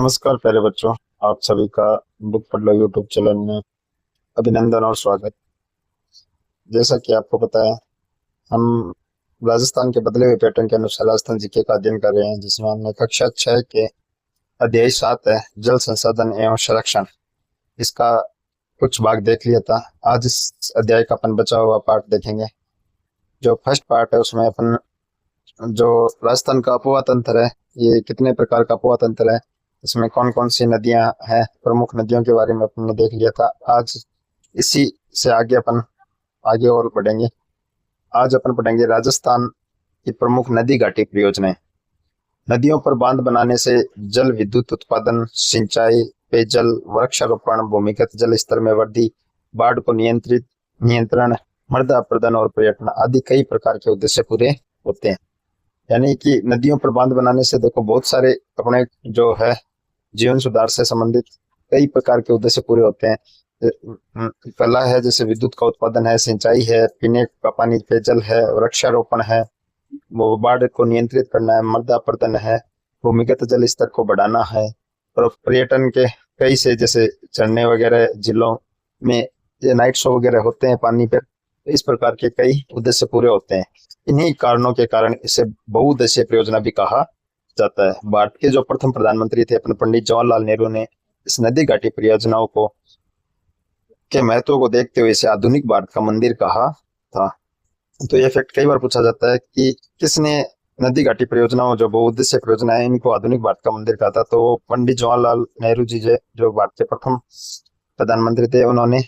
नमस्कार प्यारे बच्चों। आप सभी का बुक पढ़ लो यूट्यूब चैनल में अभिनंदन और स्वागत। जैसा कि आपको पता है, हम राजस्थान के बदले हुए पैटर्न के अनुसार राजस्थान जीके का अध्ययन कर रहे हैं, जिसमें हमने कक्षा 6 के अध्याय 7 है जल संसाधन एवं संरक्षण, इसका कुछ भाग देख लिया था। आज इस अध्याय का अपन बचा हुआ पार्ट देखेंगे। जो फर्स्ट पार्ट है उसमें अपन जो राजस्थान का अपोहा तंत्र है, ये कितने प्रकार का अपोहा तंत्र है, इसमें कौन कौन सी नदियां हैं, प्रमुख नदियों के बारे में अपन ने देख लिया था। आज इसी से आगे और बढ़ेंगे। आज अपन पढ़ेंगे राजस्थान की प्रमुख नदी घाटी परियोजनाएं। नदियों पर बांध बनाने से जल विद्युत उत्पादन, सिंचाई, पेयजल, वृक्षारोपण, भूमिगत जल स्तर में वृद्धि, बाढ़ को नियंत्रण, मृदा अपरदन और पर्यटन आदि कई प्रकार के उद्देश्य पूरे होते हैं। यानी कि नदियों पर बांध बनाने से देखो बहुत सारे अपने जो है जीवन सुधार से संबंधित कई प्रकार के उद्देश्य पूरे होते हैं। पहला है जैसे विद्युत का उत्पादन है, सिंचाई है, पीने का पानी, पेयजल है, वृक्षारोपण है, वो बाढ़ को नियंत्रित करना है, मृदा अपरदन है, भूमिगत जल स्तर को बढ़ाना है, और पर्यटन के कई से जैसे झरने वगैरह जिलों में ये नाइट शो वगैरह होते हैं पानी पर। इस प्रकार के कई उद्देश्य पूरे होते हैं। इन्हीं कारणों के कारण इसे बहुउद्देशीय परियोजना भी कहा जाता है। भारत के जो प्रथम प्रधानमंत्री थे अपने पंडित जवाहरलाल नेहरू ने इस नदी घाटी परियोजनाओं को के महत्व को देखते हुए इसे आधुनिक भारत का मंदिर कहा था। तो ये फैक्ट कई बार पूछा जाता है कि किसने नदी घाटी परियोजनाओं जो बहुउद्देशीय परियोजना है इनको आधुनिक भारत का मंदिर कहा था। तो पंडित जवाहरलाल नेहरू जी जो भारत के प्रथम प्रधानमंत्री थे, उन्होंने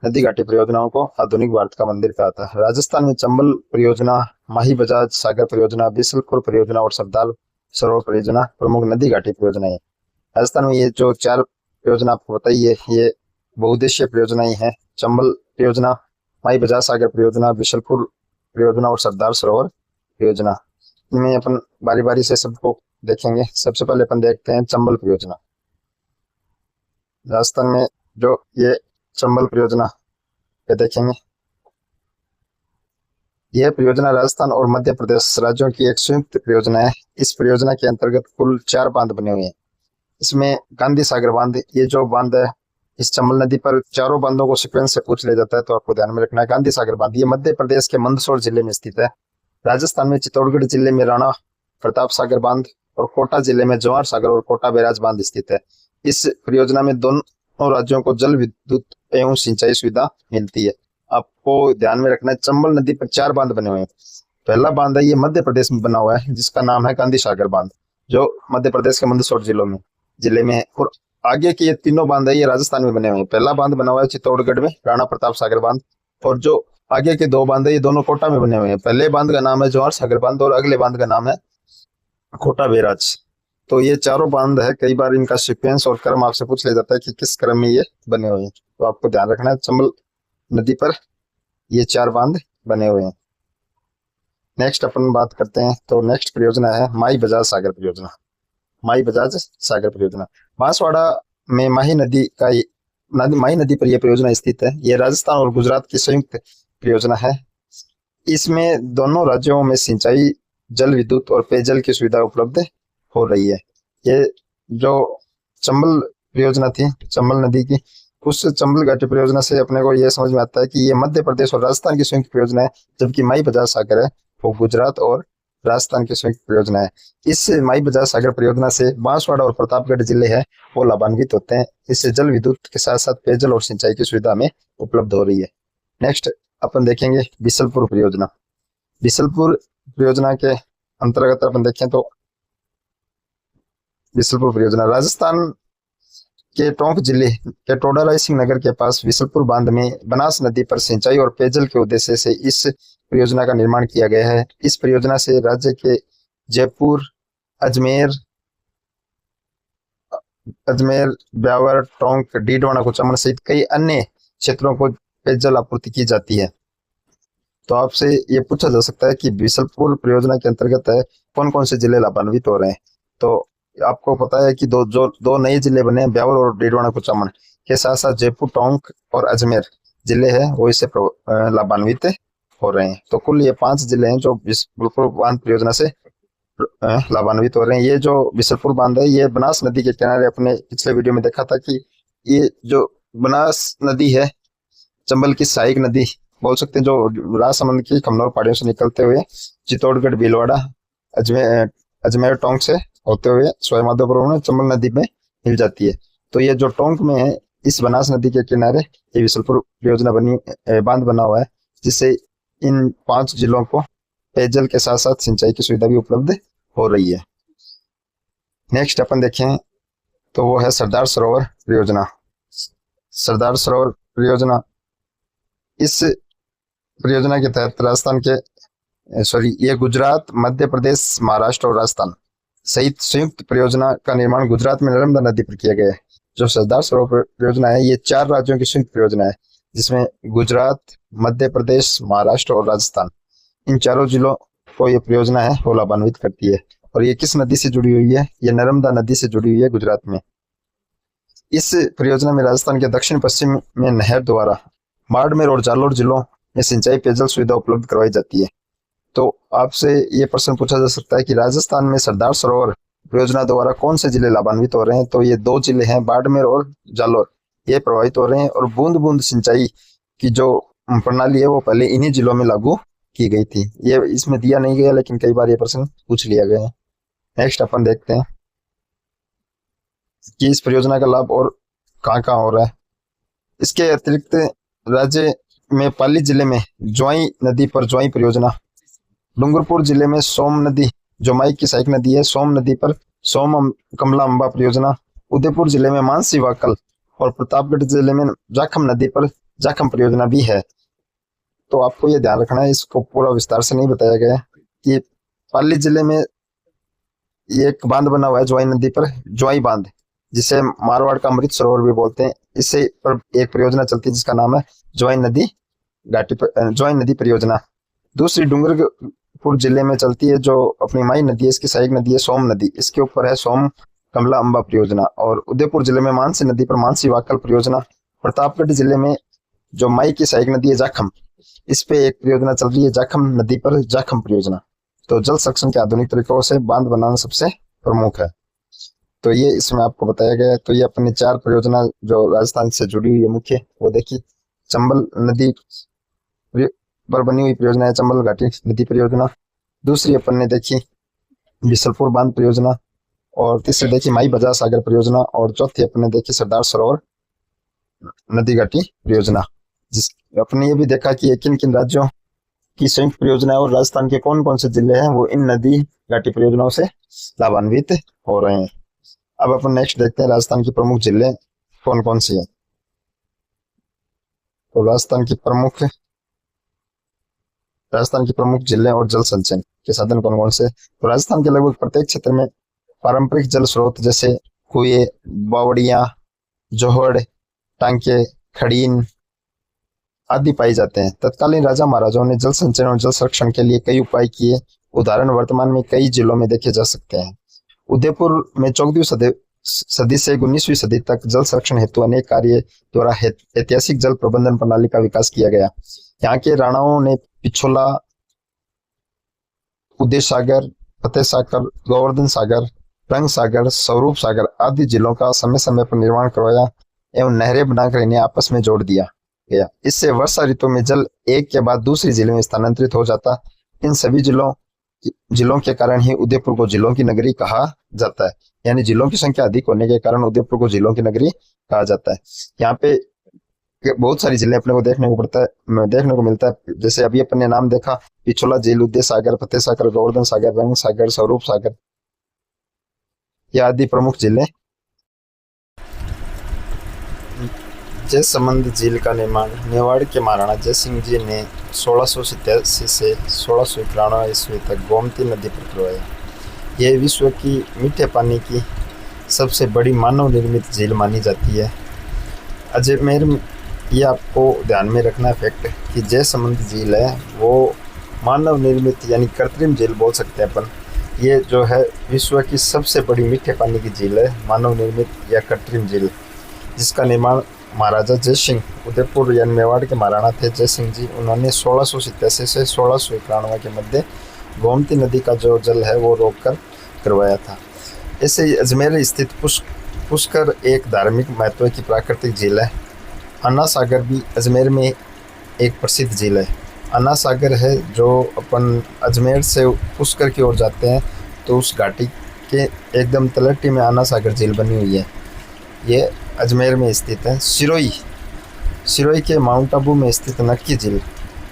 नदी घाटी परियोजनाओं को आधुनिक भारत का मंदिर कहा था। राजस्थान में चंबल परियोजना, माही बजाज सागर परियोजना, बिसलपुर परियोजना और सरदार सरोवर परियोजना प्रमुख नदी घाटी परियोजनाएं। राजस्थान में ये जो 4 परियोजना आपको बताइए, ये बहुउद्देशीय परियोजनाएं हैं। चंबल परियोजना, माही बजाज सागर परियोजना, बिसलपुर परियोजना और सरदार सरोवर परियोजना। इनमें अपन बारी बारी से सबको देखेंगे। सबसे पहले अपन देखते हैं चंबल परियोजना। राजस्थान में जो ये चंबल परियोजना पे देखेंगे, यह परियोजना राजस्थान और मध्य प्रदेश राज्यों की एक संयुक्त परियोजना है। इस परियोजना के अंतर्गत कुल 4 बांध बने हुए हैं। इसमें गांधी सागर बांध, ये जो बांध है इस चंबल नदी पर, चारों बांधों को सीक्वेंस से पूछ लिया जाता है तो आपको ध्यान में रखना है। गांधी सागर बांध ये मध्य प्रदेश के मंदसौर जिले में स्थित है। राजस्थान में चित्तौड़गढ़ जिले में राणा प्रताप सागर बांध और कोटा जिले में जवाहर सागर और कोटा बैराज बांध स्थित है। इस परियोजना में दोनों राज्यों को जल विद्युत एवं सिंचाई सुविधा मिलती है। आपको ध्यान में रखना है चंबल नदी पर 4 बांध बने हुए हैं। पहला बांध है ये मध्य प्रदेश में बना हुआ है, जिसका नाम है गांधी सागर बांध, जो मध्य प्रदेश के मंदसौर जिले में है। और आगे के ये तीनों बांध है ये राजस्थान में बने हुए हैं। पहला बांध बना हुआ है चित्तौड़गढ़ में, राणा प्रताप सागर बांध, और जो आगे के 2 बांध है ये दोनों कोटा में बने हुए हैं। पहले बांध का नाम है जवाहर सागर बांध और अगले बांध का नाम है कोटा बैराज। तो ये चारों बांध है। कई बार इनका सीक्वेंस और क्रम आपसे पूछ लिया जाता है कि किस क्रम में ये बने हुए हैं, तो आपको ध्यान रखना है चंबल नदी पर ये 4 बांध बने हुए हैं। नेक्स्ट अपन बात करते हैं, तो नेक्स्ट परियोजना है माही बजाज सागर परियोजना। माही बजाज सागर परियोजना बांसवाड़ा में माही नदी पर यह परियोजना स्थित है। यह राजस्थान और गुजरात की संयुक्त परियोजना है। इसमें दोनों राज्यों में सिंचाई, जल विद्युत और पेयजल की सुविधा उपलब्ध हो रही है। ये जो चंबल परियोजना थी चंबल नदी की, उस चंबल घाटी परियोजना से अपने को यह समझ में आता है कि ये मध्य प्रदेश और राजस्थान की संयुक्त परियोजना है, जबकि माही बजाज सागर है वो गुजरात और राजस्थान की संयुक्त परियोजना है। इस माही बजाज सागर परियोजना से बांसवाड़ा और प्रतापगढ़ जिले हैं वो लाभान्वित होते हैं। इससे जल विद्युत के साथ साथ पेयजल और सिंचाई की सुविधा में उपलब्ध हो रही है। नेक्स्ट अपन देखेंगे बिसलपुर परियोजना। बिसलपुर परियोजना के अंतर्गत अपन देखें तो बिसलपुर परियोजना राजस्थान के टोंक जिले के टोडा रायसिंह नगर के पास बिसलपुर बांध में बनास नदी पर सिंचाई और पेयजल के उद्देश्य से इस परियोजना का निर्माण किया गया है। इस परियोजना से राज्य के जयपुर, अजमेर, ब्यावर, टोंक, डीडवाना, कुचामन सहित कई अन्य क्षेत्रों को पेयजल आपूर्ति की जाती है। तो आपसे ये पूछा जा सकता है कि बिसलपुर परियोजना के अंतर्गत है कौन कौन से जिले लाभान्वित हो रहे हैं। तो आपको पता है कि दो नए जिले बने हैं, ब्यावर और डीडवाना कुचामन के साथ साथ जयपुर, टोंक और अजमेर जिले हैं वो इससे लाभान्वित हो रहे हैं। तो कुल ये 5 जिले हैं जो बिसलपुर बांध परियोजना से लाभान्वित हो रहे हैं। ये जो बिसलपुर बांध है ये बनास नदी के किनारे, अपने पिछले वीडियो में देखा था कि ये जो बनास नदी है, चंबल की सहायक नदी बोल सकते हैं, जो राजसमंद की कमनौर पहाड़ियों से निकलते हुए चित्तौड़गढ़, भीलवाड़ा, अजमेर टोंक से होते हुए सवाई माधोपुर में चंबल नदी में मिल जाती है। तो ये जो टोंक में है, इस बनास नदी के किनारे ये बिसलपुर परियोजना बांध बना हुआ है, जिससे इन 5 जिलों को पेयजल के साथ साथ सिंचाई की सुविधा भी उपलब्ध हो रही है। नेक्स्ट अपन देखें तो वो है सरदार सरोवर परियोजना। सरदार सरोवर परियोजना, इस परियोजना के तहत राजस्थान के ये गुजरात, मध्य प्रदेश, महाराष्ट्र और राजस्थान सहित संयुक्त परियोजना का निर्माण गुजरात में नर्मदा नदी पर किया गया है। जो सरदार सरोवर परियोजना है ये 4 राज्यों की संयुक्त परियोजना है, जिसमें गुजरात, मध्य प्रदेश, महाराष्ट्र और राजस्थान, इन चारों जिलों को ये परियोजना है वो लाभान्वित करती है। और ये किस नदी से जुड़ी हुई है? ये नर्मदा नदी से जुड़ी हुई है गुजरात में। इस परियोजना में राजस्थान के दक्षिण पश्चिम में नहर द्वारा बाड़मेर और जालोर जिलों में सिंचाई पेयजल सुविधा उपलब्ध करवाई जाती है। तो आपसे ये प्रश्न पूछा जा सकता है कि राजस्थान में सरदार सरोवर परियोजना द्वारा कौन से जिले लाभान्वित हो रहे हैं? तो ये 2 जिले हैं, बाड़मेर और जालोर, ये प्रभावित हो रहे हैं। और बूंद बूंद सिंचाई की जो प्रणाली है वो पहले इन्हीं जिलों में लागू की गई थी। ये इसमें दिया नहीं गया, लेकिन कई बार ये प्रश्न पूछ लिया गया है। नेक्स्ट अपन देखते हैं कि इस परियोजना का लाभ और कहाँ कहाँ हो रहा है। इसके अतिरिक्त राज्य में पाली जिले में ज्वाई नदी पर ज्वाई परियोजना, डूंगरपुर जिले में सोम नदी जो माई की सहायक नदी है, सोम नदी पर सोम कमला अम्बा परियोजना, उदयपुर जिले में मानसी वाकल और प्रतापगढ़ जिले में जाखम नदी पर जाखम परियोजना भी है। तो आपको ये ध्यान रखना है, इसको पूरा विस्तार से नहीं बताया गया कि पाली जिले में ये एक बांध बना हुआ है ज्वाई नदी पर, ज्वाई बांध, जिसे मारवाड़ का अमृत सरोवर भी बोलते हैं। इससे पर एक परियोजना चलती है जिसका नाम है ज्वाई नदी परियोजना। दूसरी डूंगरपुर जिले में चलती है जो अपनी माई नदी है, इसकी सहायक नदी है सोम नदी, इसके ऊपर है सोम कमला अम्बा परियोजना। और उदयपुर जिले में मानसी नदी पर मानसी वाकल परियोजना। प्रतापगढ़ जिले में जो माई की सहायक नदी है जाखम, इस पे एक परियोजना चल रही है जाखम नदी पर जाखम परियोजना। तो जल संरक्षण के आधुनिक तरीकों से बांध बनाना सबसे प्रमुख है। तो ये इसमें आपको बताया गया है। तो ये अपनी 4 परियोजना जो राजस्थान से जुड़ी हुई है मुख्य, वो देखिए चंबल नदी पर बनी हुई परियोजना है चंबल घाटी नदी परियोजना। दूसरी अपन ने देखी बिसलपुर बांध परियोजना, और तीसरी देखी माई बजार सागर परियोजना, और चौथी अपन ने देखी सरदार सरोवर नदी घाटी परियोजना। जिस अपने ये भी देखा कि किन किन राज्यों की संयुक्त परियोजना है और राजस्थान के कौन कौन से जिले हैं वो इन नदी घाटी परियोजनाओं से लाभान्वित हो रहे हैं। अब अपन नेक्स्ट देखते हैं राजस्थान की प्रमुख जिले कौन कौन सी है। तो राजस्थान की प्रमुख जिले और जल संचयन के साधन कौन कौन से? तो राजस्थान के लगभग प्रत्येक क्षेत्र में पारंपरिक जल स्रोत जैसे कुएं, बावड़ियां, जोहड़, टांके, खड़ीन आदि पाए जाते हैं। तत्कालीन राजा महाराजाओं ने जल संचयन और जल संरक्षण के लिए कई उपाय किए। उदाहरण वर्तमान में कई जिलों में देखे जा सकते हैं। उदयपुर में 14वीं सदी से 19वीं सदी तक जल संरक्षण हेतु अनेक कार्य द्वारा ऐतिहासिक जल प्रबंधन प्रणाली का विकास किया गया। यहाँ के राणाओं ने पिछोला, उदय सागर, फतेह सागर, गोवर्धन सागर, रंग सागर, स्वरूप सागर आदि जिलों का समय समय पर निर्माण करवाया एवं नहरें बनाकर इन्हें आपस में जोड़ दिया गया। इससे वर्षा ऋतु में जल एक के बाद दूसरी जिले में स्थानांतरित हो जाता। इन सभी जिलों के कारण ही उदयपुर को जिलों की नगरी कहा जाता है। यानी जिलों की संख्या अधिक होने के कारण उदयपुर को जिलों की नगरी कहा जाता है। यहाँ पे बहुत सारी जिले अपने को देखने को मिलता है। जैसे अभी अपने नाम देखा, पिछोला झील, उदय सागर, फतेह सागर, गोवर्धन सागर, रंग सागर, स्वरूप सागर, ये आदि प्रमुख जिले। जयसमंद झील का निर्माण मेवाड़ के महाराणा जयसिंह जी ने 1687 से 1691 ईस्वी तक गोमती नदी पर करवाया। यह विश्व की मीठे पानी की सबसे बड़ी मानव निर्मित झील मानी जाती है। अजमेर में ये आपको ध्यान में रखना फैक्ट कि जयसमंद झील है वो मानव निर्मित यानी कृत्रिम झील बोल सकते हैं अपन। ये जो है विश्व की सबसे बड़ी मीठे पानी की झील है, मानव निर्मित या कृत्रिम झील, जिसका निर्माण महाराजा जयसिंह, उदयपुर यानी मेवाड़ के महाराणा थे जयसिंह जी, उन्होंने 1687 से 1691 के मध्य गोमती नदी का जो जल है वो रोककर करवाया था। ऐसे ही अजमेर स्थित पुष्कर एक धार्मिक महत्व की प्राकृतिक झील है। अन्ना सागर भी अजमेर में एक प्रसिद्ध झील है। अन्ना सागर है जो अपन अजमेर से पुष्कर की ओर जाते हैं तो उस घाटी के एकदम तलहटी में अन्ना सागर झील बनी हुई है। ये अजमेर में स्थित है। सिरोही के माउंट आबू में स्थित नक्की झील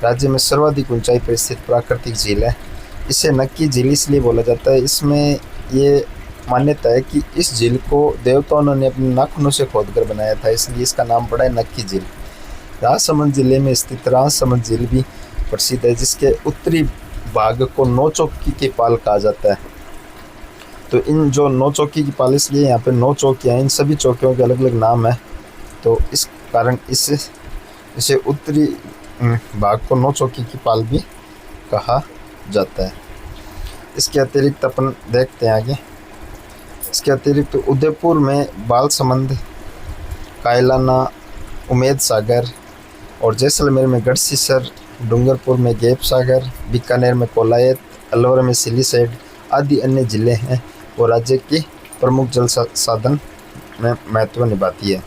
राज्य में सर्वाधिक ऊंचाई पर स्थित प्राकृतिक झील है। इसे नक्की झील इसलिए बोला जाता है, इसमें ये मान्यता है कि इस झील को देवताओं ने अपने नाखूनों से खोदकर बनाया था, इसलिए इसका नाम पड़ा है नक्की झील। राजसमंद जिले में स्थित राजसमंद झील भी प्रसिद्ध है, जिसके उत्तरी भाग को नौ चौकी की पाल कहा जाता है। तो इन जो नौ चौकी की पाल, इसलिए यहाँ पे 9 चौकियाँ हैं, इन सभी चौकियों के अलग अलग नाम है। तो इस कारण इसे उत्तरी भाग को 9 चौकी की पाल भी कहा जाता है। इसके अतिरिक्त अपन देखते हैं आगे। इसके अतिरिक्त उदयपुर में बालसमंद, कायलाना, उमेद सागर और जैसलमेर में गढ़सीसर, डूंगरपुर में गैप सागर, बीकानेर में कोलायत, अलवर में सिलीसेड आदि अन्य जिले हैं और राज्य की प्रमुख जल साधन में महत्व निभाती है।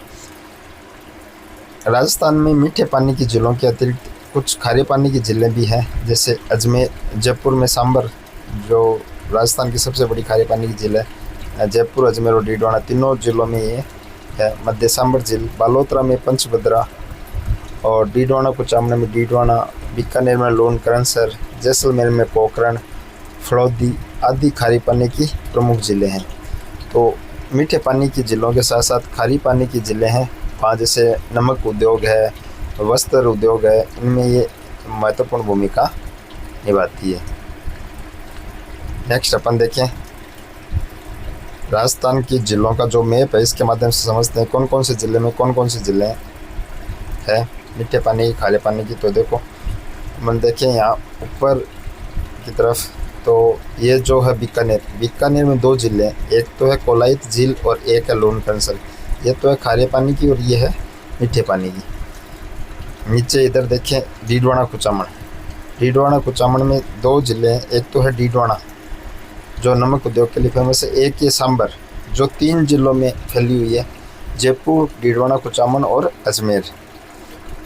राजस्थान में मीठे पानी की झीलों के अतिरिक्त कुछ खारे पानी की झीलें भी हैं, जैसे अजमेर, जयपुर में सांबर जो राजस्थान की सबसे बड़ी खारे पानी की झील है। जयपुर, अजमेर और डीडवाना तीनों जिलों में ये है। मध्य सांबर झील, बालोतरा में पंचभद्रा और डीडवाना कुचामन में डीडवाना, बीकानेर में लोनकरनसर, जैसलमेर में पोखरण, फड़ौदी आदि खारी पानी की प्रमुख जिले हैं। तो मीठे पानी की झीलों के साथ साथ खारी पानी की झीलें हैं वहाँ, जैसे नमक उद्योग है, वस्त्र उद्योग है, इनमें ये महत्वपूर्ण भूमिका निभाती है। नेक्स्ट अपन देखें राजस्थान की जिलों का जो मैप है, इसके माध्यम से समझते हैं कौन कौन से ज़िले में कौन कौन से ज़िले हैं मीठे पानी की, खारे पानी की। तो देखो मन देखें यहाँ ऊपर की तरफ, तो ये जो है बीकानेर में 2 ज़िले हैं, एक तो है कोलायत झील और एक है लोनकरनसर। ये तो है खारे पानी की और ये है मीठे पानी की। नीचे इधर देखें डीडवाना कुचामन में 2 ज़िले हैं, एक तो है डीडवाना जो नमक उद्योग के लिए फेमस है, एक ये सांबर जो 3 ज़िलों में फैली हुई है, जयपुर, डीडवाना कुचामन और अजमेर।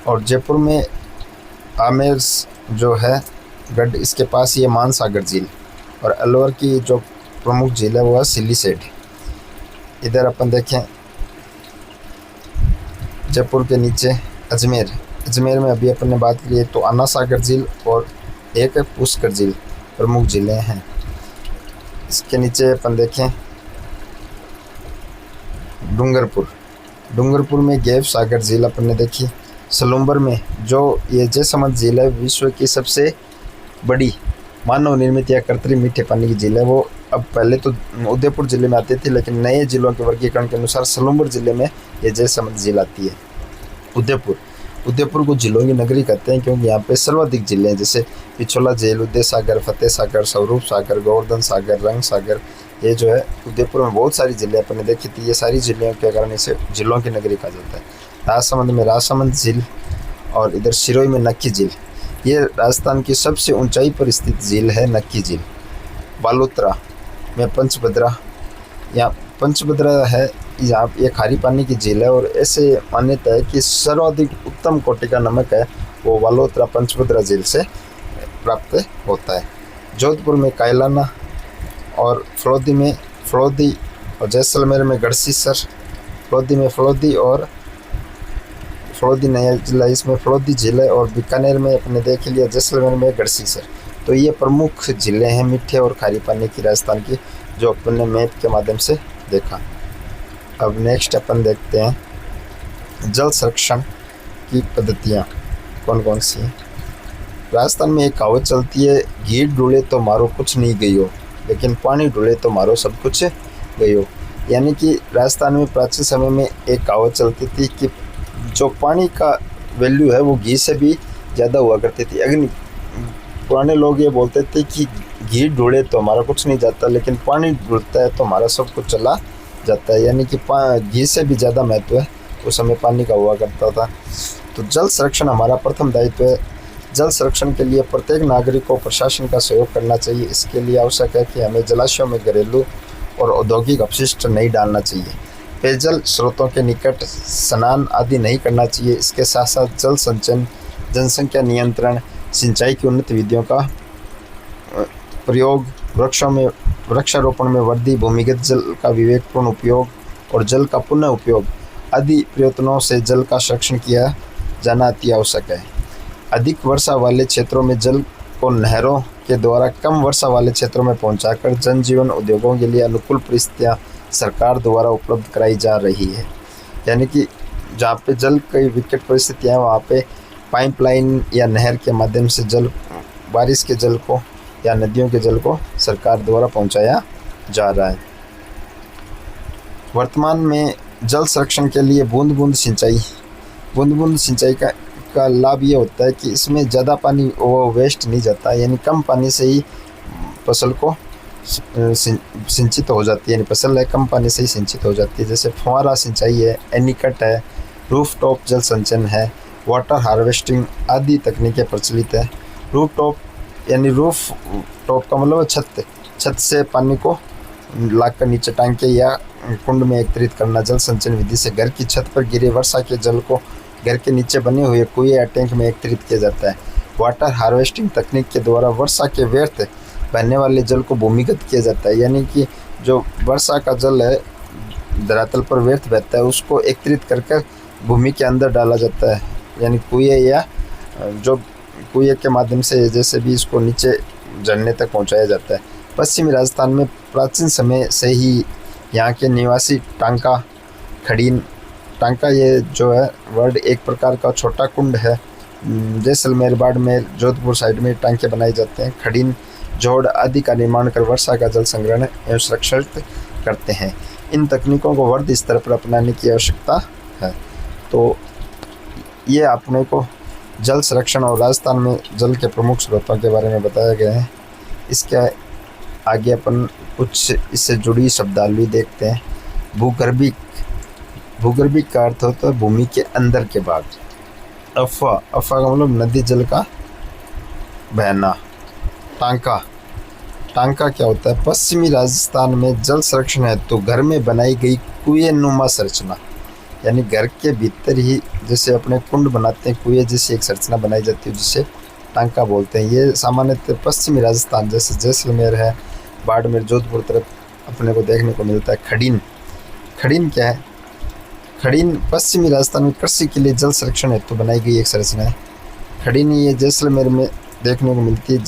और जयपुर में आमेर जो है गढ़, इसके पास ये मानसागर झील, और अलवर की जो प्रमुख झील है वो है सिलीसेड। इधर अपन देखें जयपुर के नीचे अजमेर में अभी अपन ने बात की है, तो अन्ना सागर झील और एक है पुष्कर झील प्रमुख झीलें हैं। इसके नीचे अपन देखें डूंगरपुर में गैप सागर झील अपन ने देखी। सलूम्बर में जो ये जयसमंद झील है विश्व की सबसे बड़ी मानव निर्मित या कृत्रिम मीठे पानी की झील है। वो अब पहले तो उदयपुर ज़िले में आती थी, लेकिन नए ज़िलों के वर्गीकरण के अनुसार सलूम्बर ज़िले में ये जयसमंद झील आती है। उदयपुर को झीलों की नगरी कहते हैं क्योंकि यहाँ पे सर्वाधिक झीलें हैं, जैसे पिछोला झील, उदय सागर, फतेह सागर, स्वरूप सागर, गोवर्धन सागर, रंग सागर। ये जो है उदयपुर में बहुत सारी झीलें अपन ने देखी थी। ये सारी झीलों के कारण इसे झीलों की नगरी कहा जाता है। राजसमंद में राजसमंद झील और इधर सिरोही में नक्की झील, ये राजस्थान की सबसे ऊंचाई पर स्थित झील है नक्की झील। बालोतरा में पंचभद्रा, यहाँ पंचभद्रा है, यहाँ ये खारी पानी की झील है और ऐसे मान्यता है कि सर्वाधिक उत्तम कोटि का नमक है वो बालोतरा पंचभद्रा झील से प्राप्त होता है। जोधपुर में कायलाना और फड़ौदी और जैसलमेर में गढ़सीसर, फड़ौदी नया जिला, इसमें फड़ौदी झील है, और बीकानेर में अपने देख लिया जैसलमेर में गढ़सीसर। तो ये प्रमुख ज़िले हैं मीठे और खारी पानी की राजस्थान की, जो अपन ने मैप के माध्यम से देखा। अब नेक्स्ट अपन देखते हैं जल संरक्षण की पद्धतियाँ कौन कौन सी हैं। राजस्थान में एक कहावत चलती है, घी डूले तो मारो कुछ नहीं गयो, लेकिन पानी डूले तो मारो सब कुछ गयो। यानी कि राजस्थान में प्राचीन समय में एक कहावत चलती थी कि जो पानी का वैल्यू है वो घी से भी ज़्यादा हुआ करती थी। अग्नि पुराने लोग ये बोलते थे कि घी डूले तो हमारा कुछ नहीं जाता, लेकिन पानी डूलता है तो हमारा सब कुछ चला जाता है। यानी कि घी से भी ज़्यादा महत्व है उस समय पानी का हुआ करता था। तो जल संरक्षण हमारा प्रथम दायित्व है। जल संरक्षण के लिए प्रत्येक नागरिक को प्रशासन का सहयोग करना चाहिए। इसके लिए आवश्यक है कि हमें जलाशयों में घरेलू और औद्योगिक अपशिष्ट नहीं डालना चाहिए। पेयजल स्रोतों के निकट स्नान आदि नहीं करना चाहिए। इसके साथ साथ जल संचयन, जनसंख्या नियंत्रण, सिंचाई की उन्नत विधियों का प्रयोग, वृक्षारोपण में वृद्धि, भूमिगत जल का विवेकपूर्ण उपयोग और जल का पुनः उपयोग आदि प्रयत्नों से जल का संरक्षण किया जाना अति आवश्यक है। अधिक वर्षा वाले क्षेत्रों में जल को नहरों के द्वारा कम वर्षा वाले क्षेत्रों में पहुंचाकर जनजीवन, उद्योगों के लिए अनुकूल परिस्थितियां सरकार द्वारा उपलब्ध कराई जा रही है। यानी कि जहाँ पे जल की विकट परिस्थितियाँ हैं वहाँ पे पाइपलाइन या नहर के माध्यम से जल, बारिश के जल को या नदियों के जल को सरकार द्वारा पहुँचाया जा रहा है। वर्तमान में जल संरक्षण के लिए बूंद बूंद सिंचाई का लाभ ये होता है कि इसमें ज़्यादा पानी वो वेस्ट नहीं जाता, यानी कम पानी से ही फसल को सिंचित हो जाती है, यानी फसल है कम पानी से ही सिंचित हो जाती है। जैसे फुहारा सिंचाई है, एनीकट है, रूफ टॉप जल संचयन है, वाटर हार्वेस्टिंग आदि तकनीकें प्रचलित है। रूफ टॉप का मतलब छत से पानी को लाकर नीचे टांके या कुंड में एकत्रित करना। जल संचयन विधि से घर की छत पर गिरे वर्षा के जल को घर के नीचे बने हुए कुएं या टैंक में एकत्रित किया जाता है। वाटर हार्वेस्टिंग तकनीक के द्वारा वर्षा के व्यर्थ बहने वाले जल को भूमिगत किया जाता है, यानी कि जो वर्षा का जल है धरातल पर व्यर्थ बहता है उसको एकत्रित कर भूमि के अंदर डाला जाता है, यानी कुएं या जो कुएं के माध्यम से जैसे भी इसको नीचे झरने तक पहुंचाया जाता है। पश्चिमी राजस्थान में प्राचीन समय से ही यहाँ के निवासी टांका ये जो है वर्ड एक प्रकार का छोटा कुंड है। जैसलमेर, बाड़मेर, जोधपुर साइड में टांके बनाए जाते हैं। खड़ीन, जोड़ आदि का निर्माण कर वर्षा का जल संग्रहण एवं संरक्षित करते हैं। इन तकनीकों को वर्ध स्तर पर अपनाने की आवश्यकता है। तो ये अपने को जल संरक्षण और राजस्थान में जल के प्रमुख स्रोतों के बारे में बताया गया है। इसके आगे अपन कुछ इससे जुड़ी शब्दावली देखते हैं। भूगर्भिक का अर्थ होता है भूमि के अंदर के भाग। अफवाह का मतलब नदी जल का बहना। टांका क्या होता है? पश्चिमी राजस्थान में जल संरक्षण हेतु घर में बनाई गई कुएं नुमा संरचना, यानी घर के भीतर ही जैसे अपने कुंड बनाते हैं, कुएं जैसी एक संरचना बनाई जाती है जिसे टांका बोलते हैं। ये सामान्यतः पश्चिमी राजस्थान जैसे जैसलमेर है, बाड़मेर, जोधपुर तरफ अपने को देखने को मिलता है। खड़ीन क्या है? खड़ीन पश्चिमी राजस्थान में कृषि के लिए जल संरक्षण हेतु बनाई गई एक संरचना है। खड़ीन ये जैसलमेर में देखने को मिलती है।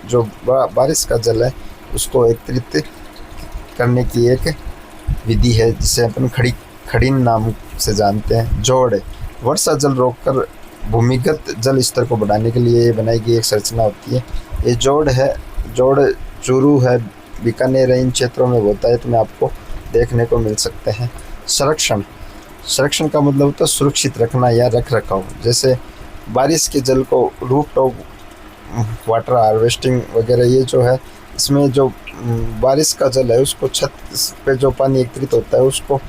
जो बारिश का जल है उसको एकत्रित करने की एक विधि है जिसे अपन खड़ीन नाम से जानते हैं। जोड़ वर्षा जल रोककर भूमिगत जल स्तर को बढ़ाने के लिए बनाई गई एक संरचना होती है। ये जोड़ चूरू है, बीकानेर, इन क्षेत्रों में होता है, तो मैं आपको देखने को मिल सकते हैं। संरक्षण का मतलब होता है सुरक्षित रखना या रख रखाव। जैसे बारिश के जल को रूफ टॉप वाटर हार्वेस्टिंग वगैरह, ये जो है इसमें जो बारिश का जल है उसको छत पे जो पानी एकत्रित होता है उसको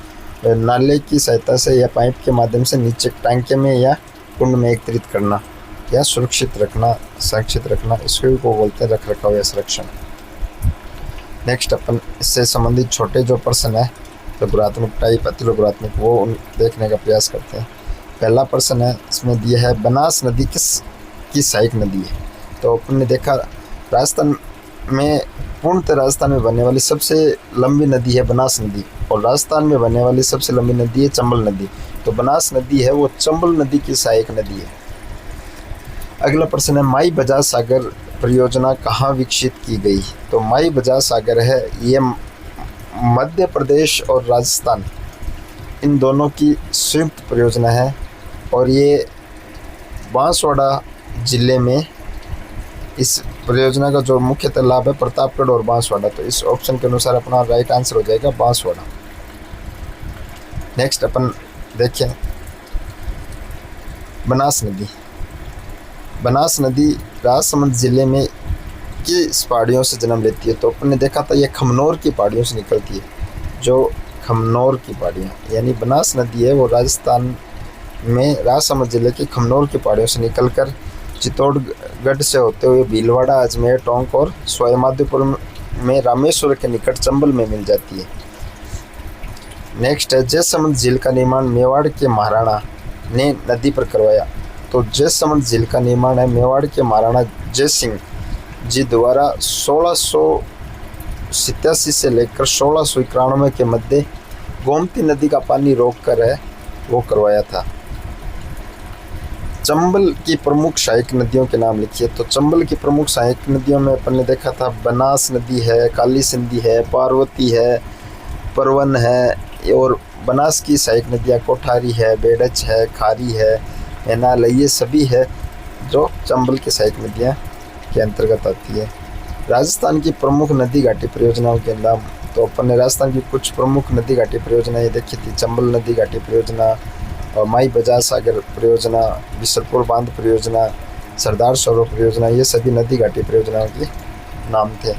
नाले की सहायता से या पाइप के माध्यम से नीचे टांके में या कुंड में एकत्रित करना या सुरक्षित रखना, संरक्षित रखना, इसको को बोलते हैं रख रखाव या संरक्षण। नेक्स्ट अपन इससे संबंधित छोटे जो प्रश्न है लघुरात्मक टाइप, अति लघुरात्मक, वो देखने का प्रयास करते हैं। पहला प्रश्न है, इसमें दिया है बनास नदी किस सहायक नदी है? तो अपन ने देखा राजस्थान में पूर्णतः राजस्थान में बहने वाली सबसे लंबी नदी है बनास नदी, और राजस्थान में बहने वाली सबसे लंबी नदी है चंबल नदी। तो बनास नदी है वो चंबल नदी की सहायक नदी है। अगला प्रश्न है, माई बजाज सागर परियोजना कहाँ विकसित की गई? तो माई बजाज सागर है ये मध्य प्रदेश और राजस्थान इन दोनों की संयुक्त परियोजना है, और ये बांसवाड़ा जिले में इस परियोजना का जो मुख्यतः लाभ है प्रतापगढ़ और बांसवाड़ा। तो इस ऑप्शन के अनुसार अपना राइट आंसर हो जाएगा बांसवाड़ा। नेक्स्ट अपन देखें बनास नदी राजसमंद जिले में किस पहाड़ियों से जन्म लेती है? तो अपन ने देखा था ये खमनोर की पहाड़ियों से निकलती है। जो खमनोर की पहाड़ियाँ यानी बनास नदी है वो राजस्थान में राजसमंद जिले की खमनोर की पहाड़ियों से निकलकर चित्तौड़गढ़ से होते हुए भीलवाड़ा, अजमेर, टोंक और सवाईमाधोपुर में रामेश्वर के निकट चंबल में मिल जाती है। नेक्स्ट है जयसमंद झील का निर्माण मेवाड़ के महाराणा ने नदी पर करवाया। तो जयसमंद झील का निर्माण है मेवाड़ के महाराणा जय सिंह जी द्वारा 1687 से लेकर 1691 के मध्य गोमती नदी का पानी रोककर है वो करवाया था। चंबल की प्रमुख सहायक नदियों के नाम लिखिए। तो चंबल की प्रमुख सहायक नदियों में अपन ने देखा था बनास नदी है, काली सिंधी है, पार्वती है, परवन है, और बनास की सहायक नदियाँ कोठारी है, बेड़च है, खारी है, एनाल, ये सभी है जो चंबल की सहायक नदियाँ के अंतर्गत आती है। राजस्थान की प्रमुख नदी घाटी परियोजनाओं के नाम। तो अपन ने राजस्थान की कुछ प्रमुख नदी घाटी परियोजनाएं देखी थी। चंबल नदी घाटी परियोजना और माई बजाज सागर परियोजना, बिसरपुर बांध परियोजना, सरदार सरोवर परियोजना, ये सभी नदी घाटी परियोजनाओं के नाम थे।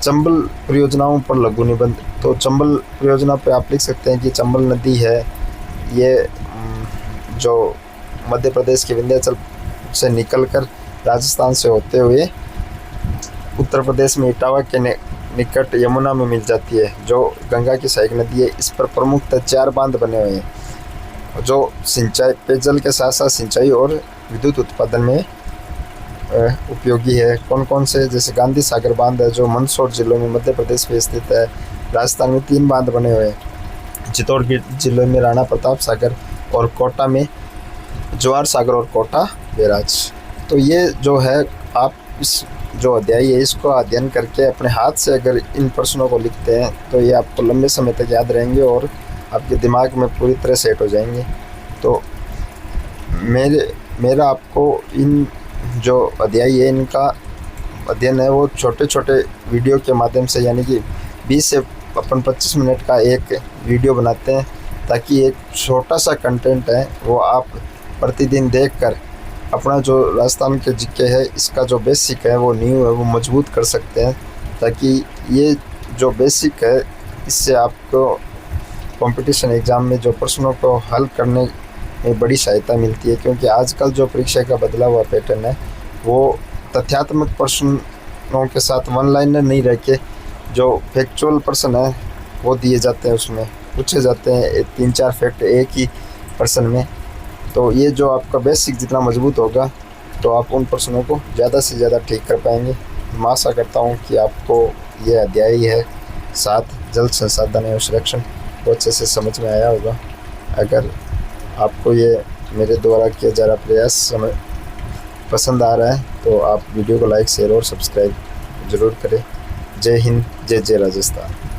चंबल परियोजनाओं पर लघु निबंध। तो चंबल परियोजना पे आप लिख सकते हैं कि चंबल नदी है ये जो मध्य प्रदेश के विंध्याचल से निकलकर राजस्थान से होते हुए उत्तर प्रदेश में इटावा के निकट यमुना में मिल जाती है, जो गंगा की सहायक नदी है। इस पर प्रमुखतः 4 बांध बने हुए हैं जो सिंचाई, पेयजल के साथ साथ सिंचाई और विद्युत उत्पादन में उपयोगी है। कौन कौन से, जैसे गांधी सागर बांध है जो मंदसौर जिलों में मध्य प्रदेश में स्थित है। राजस्थान में 3 बांध बने हुए हैं, चित्तौड़गढ़ जिले में राणा प्रताप सागर और कोटा में जवाहर सागर और कोटा बैराज। तो ये जो है आप इस जो अध्याय है इसको अध्ययन करके अपने हाथ से अगर इन प्रश्नों को लिखते हैं तो ये आपको लंबे समय तक याद रहेंगे और आपके दिमाग में पूरी तरह सेट हो जाएंगे। तो मेरा आपको इन जो अध्याय है इनका अध्ययन है वो छोटे छोटे वीडियो के माध्यम से, यानी कि 20 से अपन 25 मिनट का एक वीडियो बनाते हैं ताकि एक छोटा सा कंटेंट है वो आप प्रतिदिन देखकर अपना जो राजस्थान के जीके है इसका जो बेसिक है वो नींव है वो मजबूत कर सकते हैं, ताकि ये जो बेसिक है इससे आपको कंपटीशन एग्ज़ाम में जो प्रश्नों को हल करने में बड़ी सहायता मिलती है। क्योंकि आजकल जो परीक्षा का बदला हुआ पैटर्न है वो तथ्यात्मक प्रश्नों के साथ वन लाइनर नहीं रह के जो फैक्चुअल प्रश्न है वो दिए जाते हैं, उसमें पूछे जाते हैं 3-4 फैक्ट एक ही प्रश्न में। तो ये जो आपका बेसिक जितना मजबूत होगा तो आप उन प्रश्नों को ज़्यादा से ज़्यादा ठीक कर पाएंगे। मैं आशा करता हूँ कि आपको ये अध्याय है 7 जल संसाधन एवं संरक्षण को अच्छे से समझ में आया होगा। अगर आपको ये मेरे द्वारा किया जा रहा प्रयास पसंद आ रहा है तो आप वीडियो को लाइक, शेयर और सब्सक्राइब ज़रूर करें। जय हिंद, जय जय राजस्थान।